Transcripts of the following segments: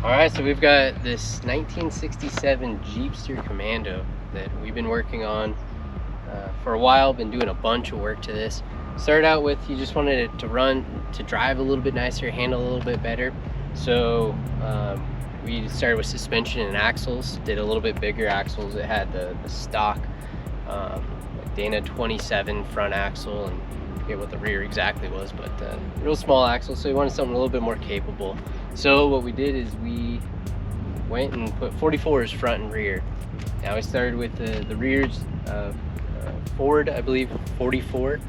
All right, so we've got this 1967 Jeepster Commando that we've been working on for a while. Been doing a bunch of work to this. Started out with, you just wanted it to drive a little bit nicer, handle a little bit better. So we started with suspension and axles, did a little bit bigger axles. It had the stock Dana 27 front axle, and I forget what the rear exactly was, but real small axle, so we wanted something a little bit more capable. So what we did is we went and put 44s front and rear. Now we started with the rears Ford, I believe 44,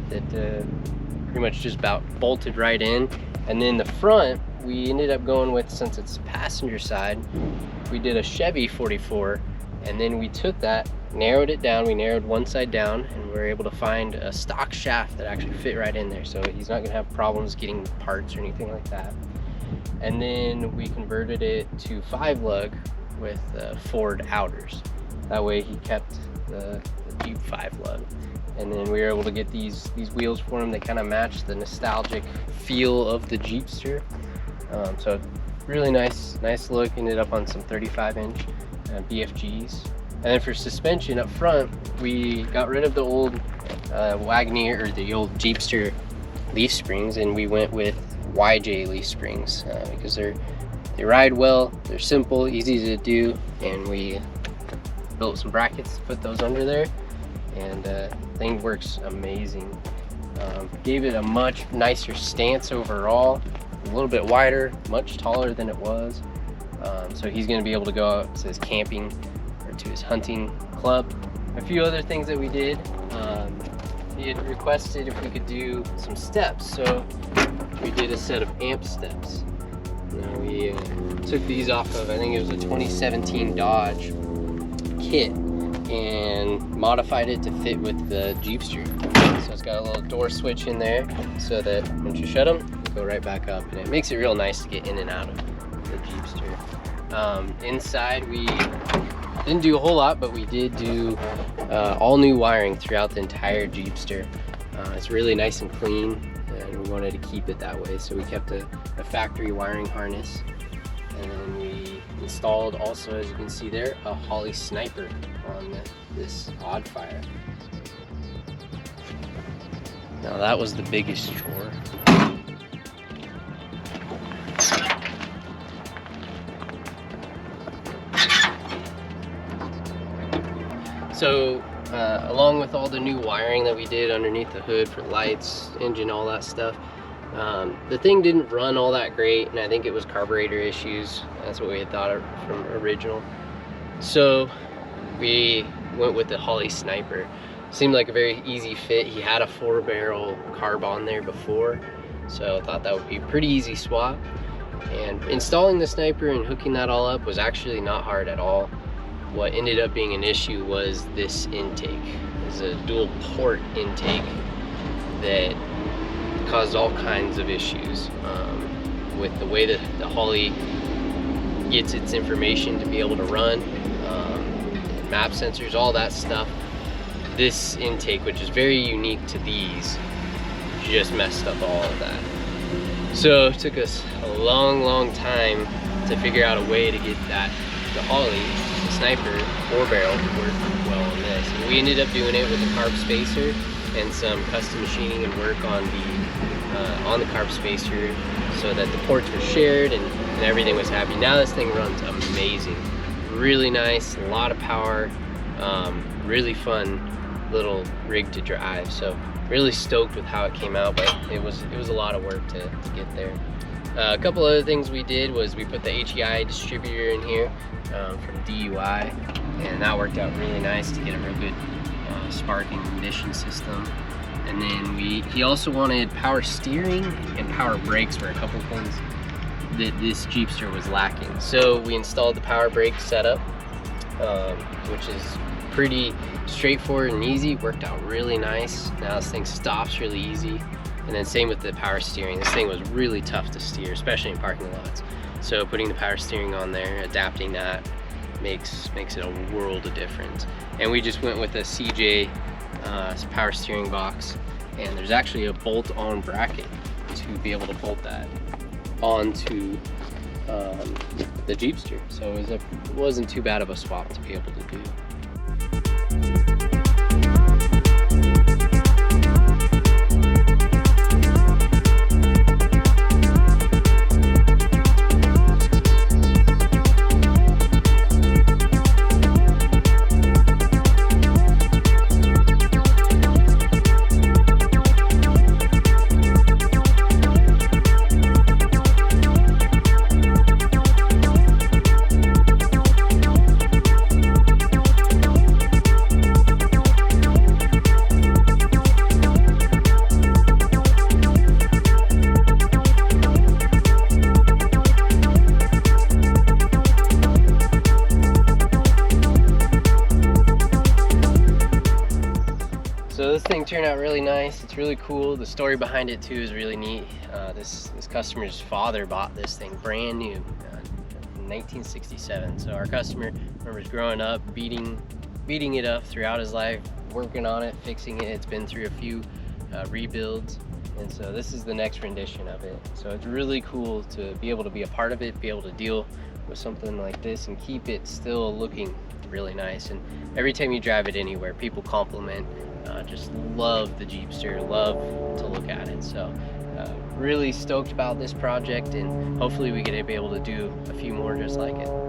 that pretty much just about bolted right in. And then the front, we ended up going with, since it's passenger side, we did a Chevy 44, and then we took that, narrowed it down. We narrowed one side down, and we were able to find a stock shaft that actually fit right in there, so he's not gonna have problems getting parts or anything like that. And then we converted it to 5-lug with Ford outers. That way he kept the Jeep 5-lug. And then we were able to get these wheels for him that kind of match the nostalgic feel of the Jeepster. So really nice look. Ended up on some 35-inch BFGs. And then for suspension up front, we got rid of the old Wagoneer, or the old Jeepster leaf springs, and we went with YJ leaf springs because they ride well, they're simple, easy to do, and we built some brackets to put those under there, and thing works amazing. Gave it a much nicer stance overall, a little bit wider, much taller than it was, so he's going to be able to go out to his camping or to his hunting club. A few other things that we did, he had requested if we could do some steps, so we did a set of amp steps. Now we took these off of, I think it was a 2017 Dodge kit, and modified it to fit with the Jeepster. So it's got a little door switch in there, so that once you shut them, you go right back up, and it makes it real nice to get in and out of the Jeepster. Inside we didn't do a whole lot, but we did do all new wiring throughout the entire Jeepster. It's really nice and clean, and we wanted to keep it that way, so we kept a factory wiring harness. And then we installed also, as you can see there, a Holley Sniper on this odd fire. Now that was the biggest chore. So along with all the new wiring that we did underneath the hood for lights, engine, all that stuff, the thing didn't run all that great, and I think it was carburetor issues. That's what we had thought of from original. So we went with the Holley Sniper. Seemed like a very easy fit. He had a 4-barrel carb on there before, so I thought that would be a pretty easy swap. And installing the Sniper and hooking that all up was actually not hard at all. What ended up being an issue was this intake. It was a dual port intake that caused all kinds of issues with the way that the Holley gets its information to be able to run, map sensors, all that stuff. This intake, which is very unique to these, just messed up all of that. So it took us a long time to figure out a way to get the Holley, the Sniper 4-barrel, to work well on this. And we ended up doing it with a carb spacer and some custom machining and work on the carb spacer, so that the ports were shared and everything was happy. Now this thing runs amazing, really nice, a lot of power, really fun little rig to drive. So really stoked with how it came out, but it was a lot of work to get there. A couple other things we did was we put the HEI distributor in here from DUI, and that worked out really nice to get a real good spark and ignition system. And then he also wanted power steering and power brakes, were a couple things that this Jeepster was lacking. So we installed the power brake setup, which is pretty straightforward and easy. Worked out really nice. Now this thing stops really easy. And then same with the power steering. This thing was really tough to steer, especially in parking lots. So putting the power steering on there, adapting that, makes it a world of difference. And we just went with a CJ power steering box, and there's actually a bolt-on bracket to be able to bolt that onto the Jeepster. So it wasn't too bad of a swap to be able to do. So this thing turned out really nice. It's really cool. The story behind it too is really neat. This customer's father bought this thing brand new in 1967. So our customer remembers growing up, beating it up throughout his life, working on it, fixing it. It's been through a few rebuilds, and so this is the next rendition of it. So it's really cool to be able to be a part of it, be able to deal with something like this and keep it still looking really nice. And every time you drive it anywhere, people compliment, just love the Jeepster, love to look at it. So really stoked about this project, and hopefully we get to be able to do a few more just like it.